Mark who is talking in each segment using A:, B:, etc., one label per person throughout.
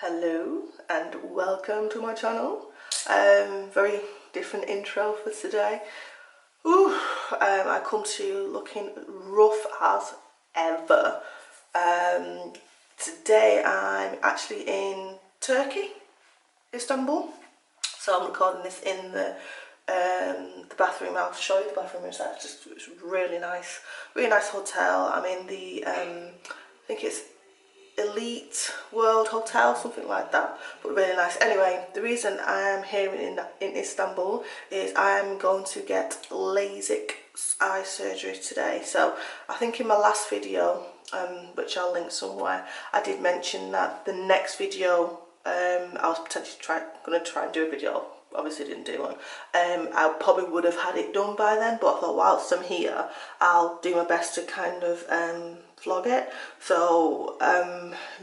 A: Hello and welcome to my channel. Very different intro for today. I come to you looking rough as ever. Today I'm actually in Turkey, Istanbul. So I'm recording this in the bathroom. I'll show you the bathroom inside. It's really nice hotel. I'm in the I think it's Elite World Hotel, something like that, but really nice. Anyway, the reason I am here in Istanbul is I'm going to get Lasik eye surgery today. So I think in my last video, which I'll link somewhere, I did mention that the next video, I was potentially going to try and do a video. Obviously didn't do one. I probably would have had it done by then, but I thought whilst I'm here, I'll do my best to kind of vlog it. So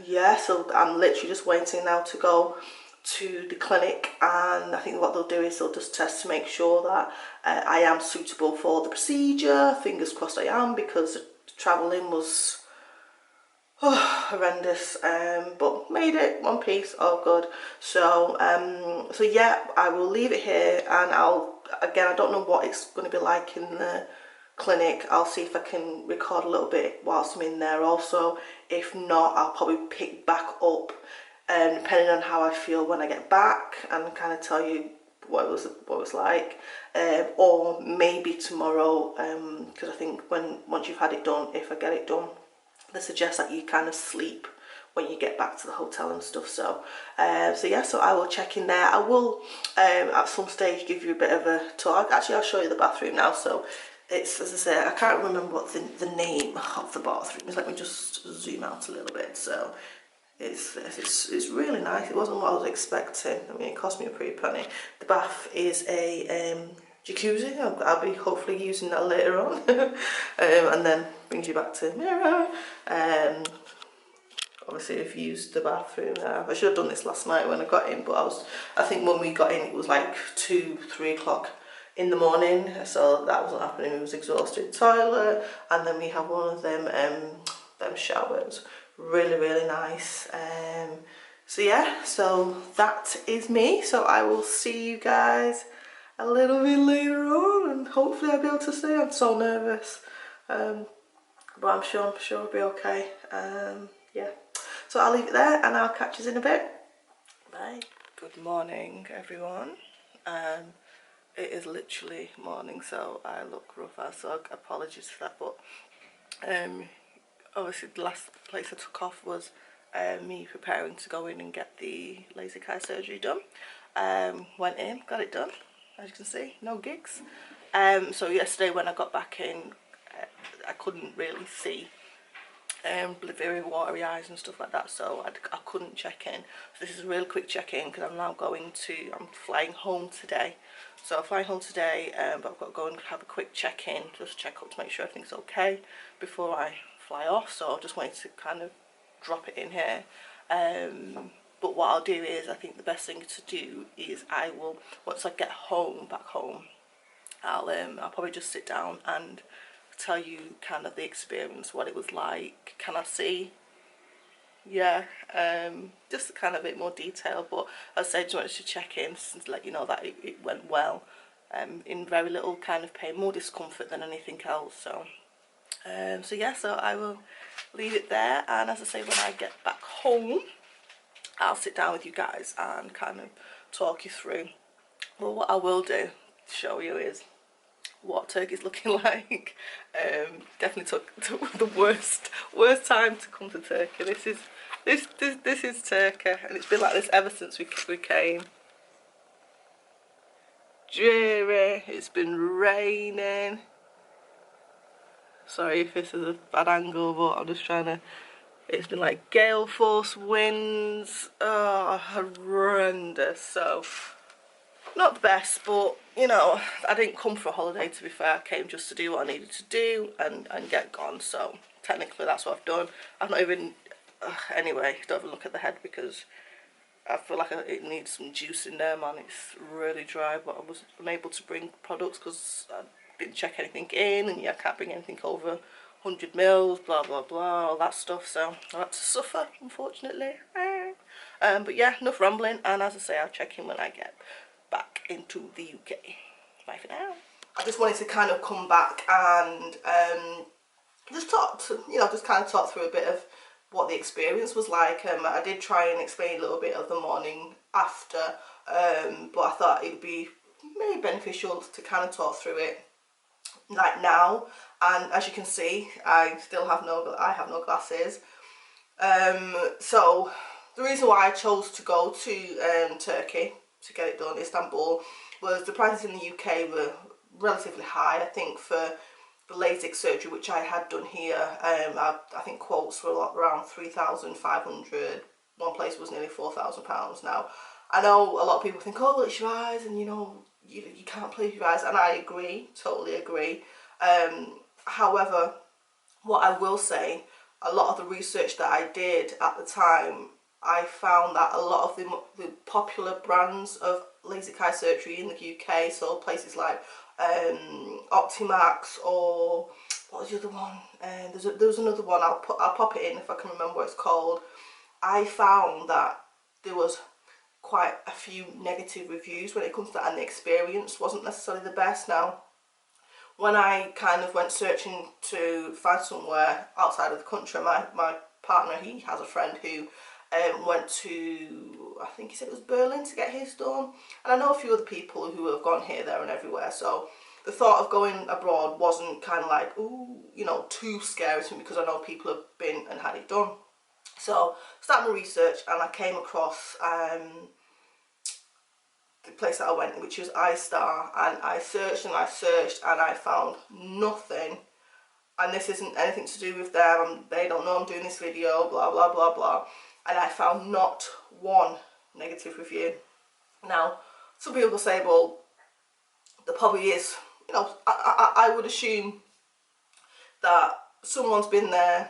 A: yeah, so I'm literally just waiting now to go to the clinic, and I think what they'll do is they'll just test to make sure that I am suitable for the procedure. Fingers crossed I am, because the travelling was horrendous, but made it one piece, all good. So so yeah, I will leave it here, and I don't know what it's going to be like in the clinic. I'll see if I can record a little bit whilst I'm in there also. If not, I'll probably pick back up, depending on how I feel when I get back, and kind of tell you what it was like, or maybe tomorrow, because I think once you've had it done, if I get it done, they suggest that you kind of sleep when you get back to the hotel and stuff. So so yeah, so I will check in there. I will at some stage give you a bit of a tour. Actually, I'll show you the bathroom now. So it's, as I say, I can't remember what the name of the bathroom is. Let me just zoom out a little bit. So it's really nice. It wasn't what I was expecting. I mean, it cost me a pretty penny. The bath is a jacuzzi. I'll be hopefully using that later on. And then brings you back to mirror. Obviously I've used the bathroom now. I should have done this last night when I got in, but I think when we got in it was like 2-3 o'clock in the morning, so that wasn't happening. It was exhausted. Toilet, and then we have one of them showers. Really nice. So yeah, so that is me. So I will see you guys a little bit later on, and hopefully I'll be able to see. I'm so nervous, but I'm sure I'll be okay. Yeah, so I'll leave it there, and I'll catch you in a bit. Bye. Good morning, everyone. It is literally morning, so I look rough, so apologies for that. But obviously the last place I took off was me preparing to go in and get the LASIK eye surgery done. Went in, got it done, as you can see, no gigs. So yesterday when I got back in, I couldn't really see, very watery eyes and stuff like that, so I couldn't check in. So this is a real quick check-in, because I'm flying home today. So I'm flying home today, but I've got to go and have a quick check-in, just check up to make sure everything's okay before I fly off. So I just wanted to kind of drop it in here. But what I'll do is, I think the best thing to do is I will, once I get back home, I'll probably just sit down and tell you kind of the experience, what it was like. Can I see? Yeah, just kind of a bit more detail. But as I said, I just wanted to check in and let you know that it went well, in very little kind of pain, more discomfort than anything else. So so yeah, so I will leave it there, and as I say, when I get back home, I'll sit down with you guys and kind of talk you through. Well, what I will do to show you is what Turkey's looking like. Definitely took the worst time to come to Turkey. This is Turkey, and it's been like this ever since we came. Dreary. It's been raining. Sorry if this is a bad angle, but I'm just trying to. It's been like gale force winds. Oh, horrendous. So not the best, but you know, I didn't come for a holiday, to be fair. I came just to do what I needed to do and get gone. So technically that's what I've done. I've not even anyway, don't even look at the head, because I feel like it needs some juice in there, man. It's really dry, but I was unable to bring products because I didn't check anything in, and yeah, I can't bring anything over 100 mils, blah blah blah, all that stuff. So I had to suffer, unfortunately. But yeah, enough rambling, and as I say, I'll check in when I get back into the UK. Bye for now. I just wanted to kind of come back and just just kind of talk through a bit of what the experience was like. I did try and explain a little bit of the morning after, but I thought it would be maybe beneficial to kind of talk through it like now. And as you can see, I have no glasses. So the reason why I chose to go to Turkey to get it done, Istanbul, was the prices in the UK were relatively high. I think for the Lasik surgery, which I had done here, I think quotes were around 3,500. One place was nearly £4,000. Now, I know a lot of people think, oh, it's your eyes, and you can't please your eyes, and I agree, totally agree. However, what I will say, a lot of the research that I did at the time, I found that a lot of the popular brands of LASIK eye surgery in the UK, so places like Optimax, or what was the other one? There was another one. I'll pop it in if I can remember what it's called. I found that there was quite a few negative reviews when it comes to that, and the experience wasn't necessarily the best. Now, when I kind of went searching to find somewhere outside of the country, my partner, he has a friend who went to, I think he said it was Berlin, to get his done. And I know a few other people who have gone here, there and everywhere. So the thought of going abroad wasn't kind of like, ooh, too scary to me, because I know people have been and had it done. So started my research, and I came across the place that I went, which was iStar, and I searched and I searched, and I found nothing. And this isn't anything to do with them, they don't know I'm doing this video, blah blah blah blah. And I found not one negative review. Now, some people will say, well, there probably is, I would assume that someone's been there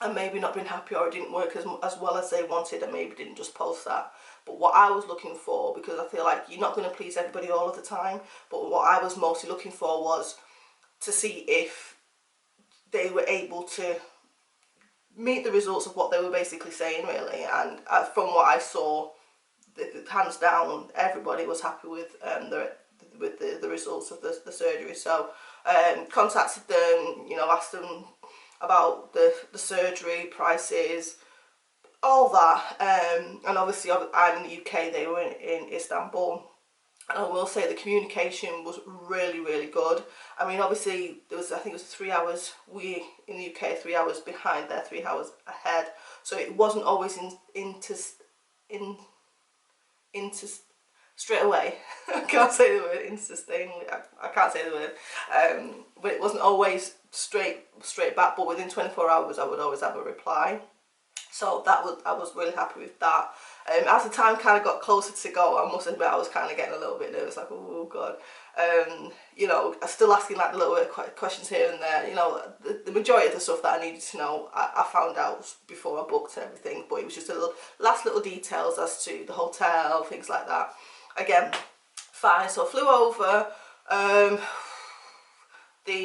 A: and maybe not been happy, or it didn't work as well as they wanted, and maybe didn't just post that. But what I was looking for, because I feel like you're not going to please everybody all of the time, but what I was mostly looking for was to see if they were able to meet the results of what they were basically saying, really. And from what I saw, hands down, everybody was happy with the results of the surgery. So contacted them, asked them about the surgery, prices, all that. And obviously I'm in the UK, they were in Istanbul. And I will say the communication was really, really good. I mean, obviously I think it was 3 hours, we in the UK 3 hours behind, they're 3 hours ahead. So it wasn't always straight away. I can't say the word insustainably. I can't say the word. But it wasn't always straight back. But within 24 hours, I would always have a reply. So I was really happy with that. As the time kind of got closer to go, I must admit I was kind of getting a little bit nervous, like, oh god. I'm still asking like the little questions here and there. The majority of the stuff that I needed to know, I found out before I booked and everything. But it was just last little details as to the hotel, things like that. Again, fine. So I flew over.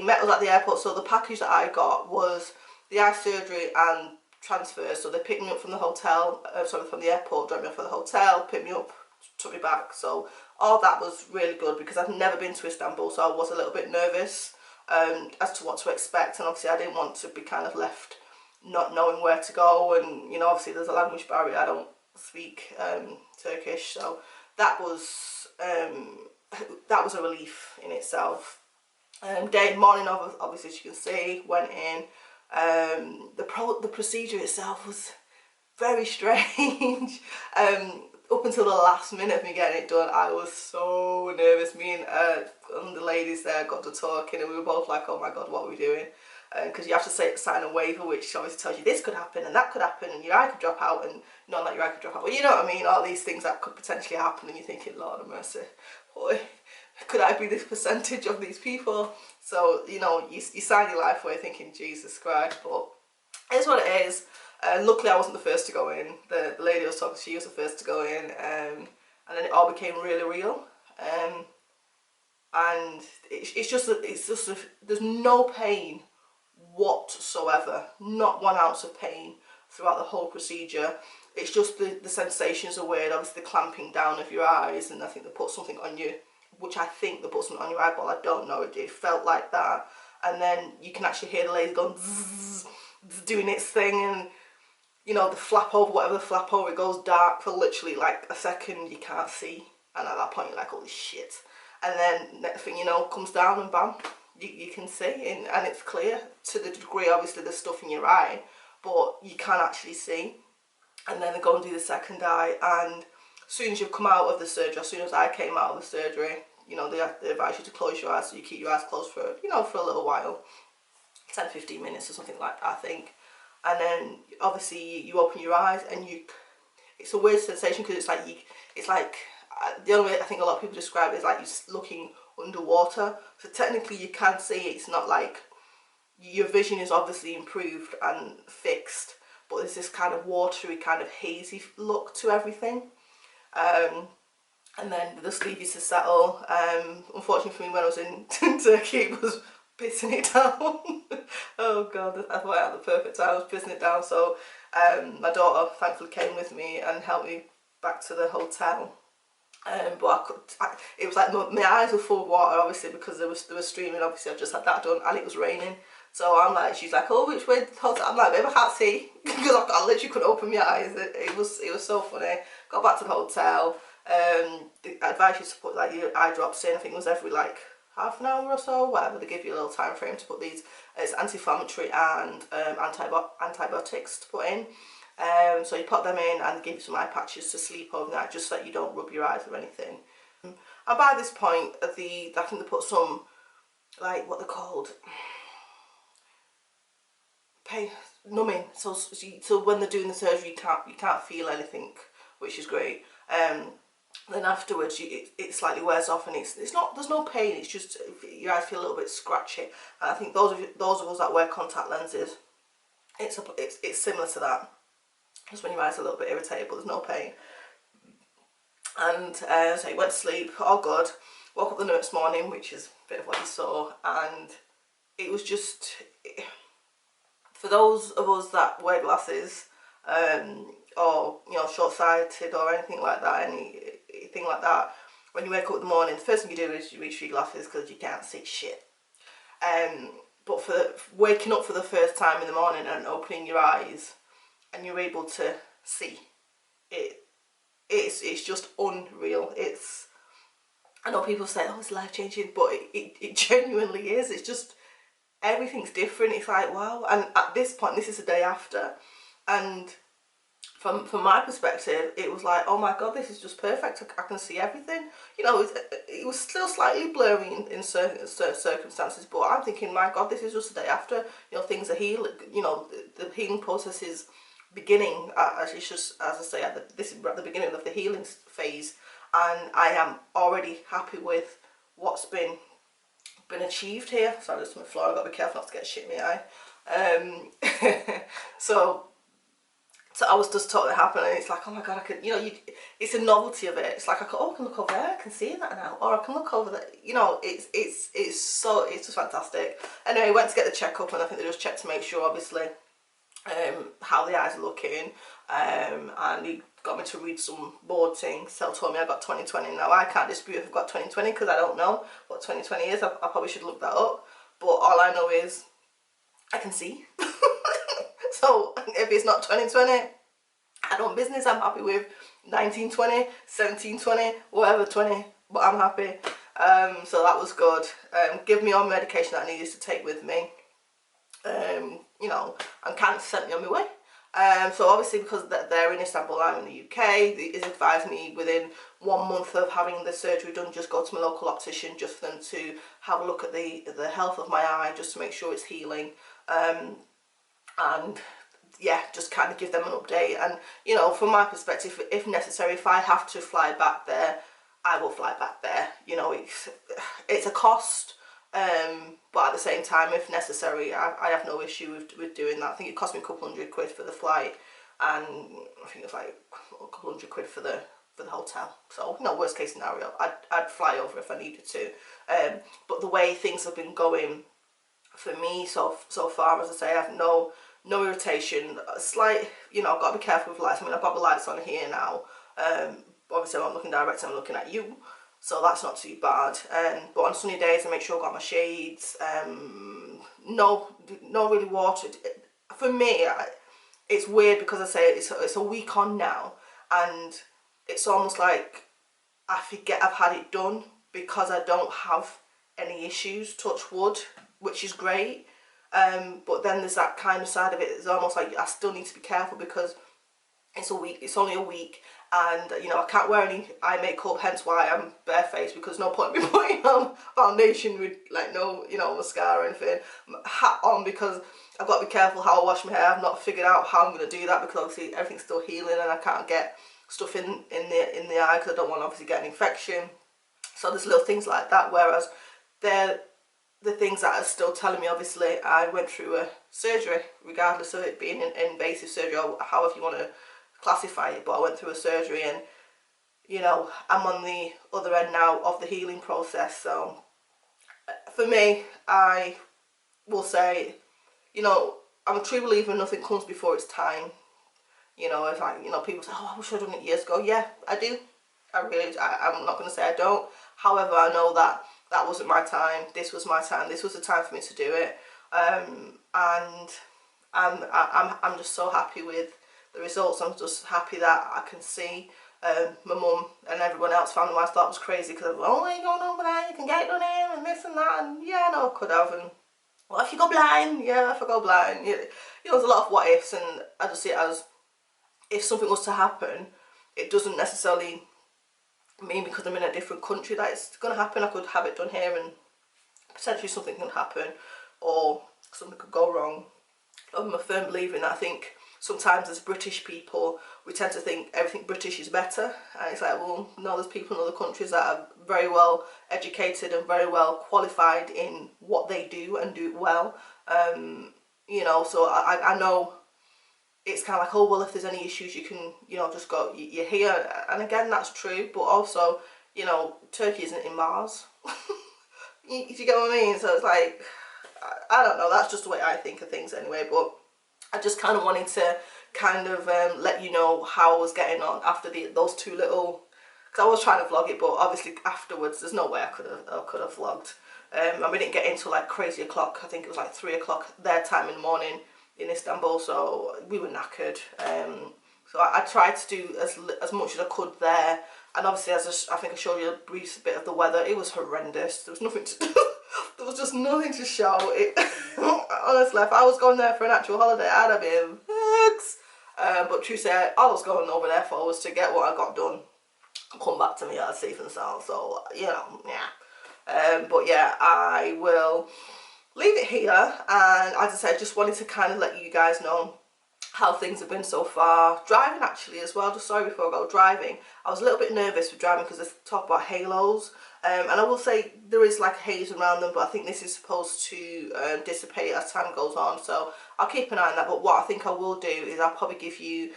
A: Met us at the airport. So the package that I got was the eye surgery and transfer. So they picked me up from the hotel, from the airport, dropped me off at the hotel, picked me up, took me back. So all that was really good, because I've never been to Istanbul, so I was a little bit nervous as to what to expect. And obviously I didn't want to be kind of left not knowing where to go, and obviously there's a language barrier. I don't speak Turkish, so that was a relief in itself. Morning of, obviously, as you can see, went in. The procedure itself was very strange. Up until the last minute of me getting it done, I was so nervous. Me and the ladies there got to talking, and we were both like, oh my god, what are we doing? Because you have to sign a waiver, which obviously tells you this could happen and that could happen, and your eye could drop out, and not like your eye could drop out, but you know what I mean, all these things that could potentially happen, and you're thinking, Lord have mercy, boy, could I be this percentage of these people? So you sign your life away thinking, Jesus Christ. But it's what it is. Luckily I wasn't the first to go in. The lady I was talking to, she was the first to go in, and then it all became really real. And it's just there's no pain whatsoever, not 1 ounce of pain throughout the whole procedure. it's just the sensations are weird. Obviously the clamping down of your eyes, and I think they put something on you, which I think they put something on your eyeball, I don't know, it felt like that. And then you can actually hear the laser going zzz, doing its thing, and you know, the flap over, whatever the flap over, it goes dark for literally like a second, you can't see, and at that point you're like, holy shit. And then next thing you know, comes down and bam, you can see, and it's clear to the degree, obviously there's stuff in your eye, but you can actually see. And then they go and do the second eye, and as soon as you've come out of the surgery, as soon as I came out of the surgery, you know, they advise you to close your eyes, so you keep your eyes closed for, you know, for a little while, 10-15 minutes or something like that, I think. And then obviously you open your eyes, and it's a weird sensation, because it's like the only way I think a lot of people describe it is like you're looking underwater. So technically you can see, it's not like your vision is obviously improved and fixed, but there's this kind of watery, kind of hazy look to everything. And then the sleeve used to settle. Unfortunately for me, when I was in Turkey, it was pissing it down. Oh god, I thought I had the perfect time, I was pissing it down. So my daughter thankfully came with me and helped me back to the hotel. But it was like my eyes were full of water, obviously, because they were streaming. Obviously I've just had that done, and it was raining. So I'm like, she's like, oh, which way the hotel? I'm like, babe, I can't see, because I literally couldn't open my eyes. It was so funny. Got back to the hotel. They advise you to put like your eye drops in. I think it was every like half an hour or so, whatever. They give you a little time frame to put these. It's anti-inflammatory and antibiotics to put in. So you put them in, and they give you some eye patches to sleep overnight, just so that you don't rub your eyes or anything. And by this point, I think they put some, like, what they're called, numbing. So when they're doing the surgery, you can't feel anything, which is great. Then afterwards, it slightly wears off, and there's no pain. It's just your eyes feel a little bit scratchy. And I think those of us that wear contact lenses, it's similar to that. Just when your eyes are a little bit irritated, but there's no pain. And so you went to sleep, all good. Woke up the next morning, which is a bit of what you saw, and it was just, for those of us that wear glasses, or you know, short-sighted or anything like that, anything like that, when you wake up in the morning, the first thing you do is you reach for your glasses because you can't see shit. But for waking up for the first time in the morning and opening your eyes, and you're able to see it, it's just unreal. I know people say, oh, it's life-changing, but it genuinely is. It's just, everything's different. It's like, wow. And at this point, this is the day after, and from my perspective, it was like, oh my god, this is just perfect. I can see everything. You know, it was still slightly blurry in certain circumstances, but I'm thinking, my god, this is just the day after. You know, things are healing. You know, the healing process is beginning. It's just, as I say, this is at the beginning of the healing phase, and I am already happy with what's been achieved here. Sorry, just on the floor. I've got to be careful not to get shit in my eye. So I was just totally happy, and it's like, oh my god, I can, you know, it's a novelty of it. It's like, I can look over there, I can see that now, or I can look over there. You know, it's just fantastic. Anyway, I went to get the checkup, and I think they just checked to make sure, obviously, how the eyes are looking, and he got me to read some board things. So told me I got 20/20. Now I can't dispute if I've got 20/20 because I don't know what 20/20 is. I probably should look that up, but all I know is I can see. So if it's not 20/20, I don't business. I'm happy with 19/20, 17/20, whatever 20, but I'm happy. So that was good. Give me all the medication that I needed to take with me. You know, and kind of sent me on my way. So obviously, because they're in Istanbul, I'm in the UK, he's advised me within 1 month of having the surgery done, just go to my local optician, just for them to have a look at the health of my eye, just to make sure it's healing. And yeah, just kind of give them an update. And you know, from my perspective, if necessary, if I have to fly back there, I will fly back there. You know, it's a cost, but at the same time, if necessary, I have no issue with doing that. I think it cost me a couple £100 for the flight, and I think it was like a couple £100 for the hotel. So, you know, worst case scenario, I'd fly over if I needed to. But the way things have been going for me so far, as I say, I have no no irritation, slight, you know, I've got to be careful with lights. I mean, I've got the lights on here now. Obviously I'm not looking direct, I'm looking at you, so that's not too bad. But on sunny days I make sure I've got my shades. No really water. For me, it's weird because I say it's a week on now, and it's almost like I forget I've had it done because I don't have any issues, touch wood, which is great. But then there's that kind of side of it. It's almost like I still need to be careful because it's a week. It's only a week, and you know I can't wear any eye makeup. Hence why I'm barefaced, because no point in me putting on foundation with like no, you know, mascara or anything. Hat on because I've got to be careful how I wash my hair. I've not figured out how I'm going to do that because obviously everything's still healing and I can't get stuff in the eye because I don't want to obviously get an infection. So there's little things like that. Whereas they're the things that are still telling me. Obviously I went through a surgery, regardless of it being an invasive surgery or however you want to classify it, but I went through a surgery, and you know I'm on the other end now of the healing process. So for me, I will say, you know, I'm a true believer nothing comes before its time. You know, if I, you know, people say, oh, I wish I'd done it years ago. Yeah, I do. I'm not going to say I don't. However, I know that that wasn't my time. This was my time. This was the time for me to do it. And I'm just so happy with the results. I'm just happy that I can see my mum and everyone else, family-wise, thought it was crazy because I was, oh, you going over there, you can get it done here and this and that, and yeah, no, I could have. And what if you go blind? Yeah, if I go blind, you know, there's a lot of what ifs, and I just see it as if something was to happen, it doesn't necessarily mean because I'm in a different country that it's going to happen. I could have it done here and potentially something can happen or something could go wrong. I'm a firm believer in that. I think sometimes as British people, we tend to think everything British is better. And it's like, well, no, there's people in other countries that are very well educated and very well qualified in what they do and do it well. You know, so I know it's kind of like, oh, well, if there's any issues, you can, you know, just go, you're here. And again, that's true. But also, you know, Turkey isn't in Mars. You get what I mean? So it's like, I don't know, that's just the way I think of things anyway. But I just kind of wanted to kind of let you know how I was getting on after those two little, because I was trying to vlog it, but obviously afterwards there's no way I could have vlogged. And we didn't get into like crazy o'clock. I think it was like 3 o'clock their time in the morning in Istanbul, so we were knackered. So I tried to do as much as I could there, and obviously I think I showed you a brief bit of the weather. It was horrendous. There was nothing to do. There was just nothing to show. Honestly, if I was going there for an actual holiday, I'd have been vexed. But true say, all I was going over there for was to get what I got done and come back to me at safe and sound. So, you know, yeah. But yeah, I will leave it here. And as I said, I just wanted to kind of let you guys know how things have been so far. Driving actually as well, just sorry before I go driving, I was a little bit nervous with driving because they talk about halos. And I will say there is like haze around them, but I think this is supposed to dissipate as time goes on, so I'll keep an eye on that. But what I think I will do is I'll probably give you,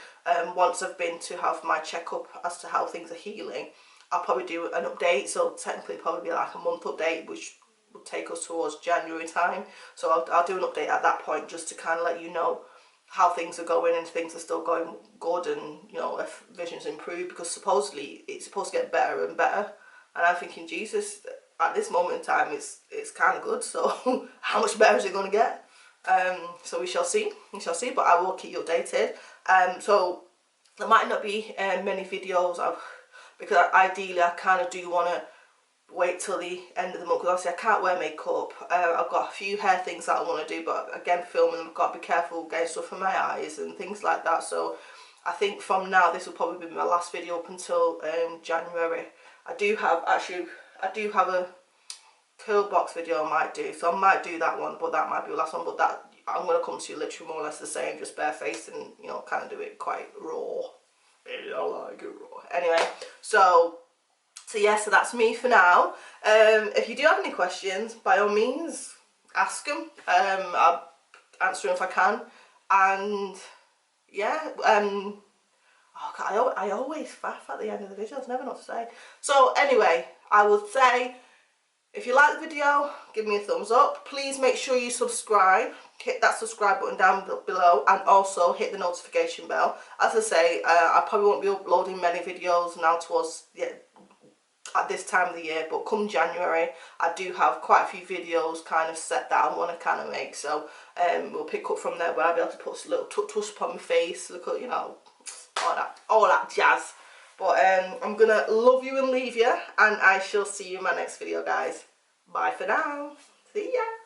A: once I've been to have my checkup as to how things are healing, I'll probably do an update. So technically probably be like a month update, which will take us towards January time. So I'll do an update at that point just to kind of let you know how things are going and things are still going good, and you know if vision's improved, because supposedly it's supposed to get better and better. And I'm thinking, Jesus, at this moment in time, it's kind of good. So how much better is it going to get? So we shall see. We shall see. But I will keep you updated. So there might not be many videos because ideally I kind of do want to wait till the end of the month, because obviously I can't wear makeup. I've got a few hair things that I want to do, but again, filming, I've got to be careful getting stuff in my eyes and things like that. So I think from now, this will probably be my last video up until January. I do have a curl box video I might do, so I might do that one, but that might be the last one. But that I'm going to come to you literally more or less the same, just barefaced, and you know, kind of do it quite raw. I like it raw. Anyway, so yeah, so that's me for now. If you do have any questions, by all means, ask them. I'll answer them if I can. And yeah, oh God, I always faff at the end of the videos, never know what to say. So anyway, I would say, If you like the video, give me a thumbs up. Please make sure you subscribe. Hit that subscribe button down below, and also hit the notification bell. As I say, I probably won't be uploading many videos now towards at this time of the year, but come January I do have quite a few videos kind of set that I want to kind of make, so we'll pick up from there where I'll be able to put a little touch up on my face, look at, you know, all that jazz. But I'm gonna love you and leave you, and I shall see you in my next video, guys. Bye for now. See ya.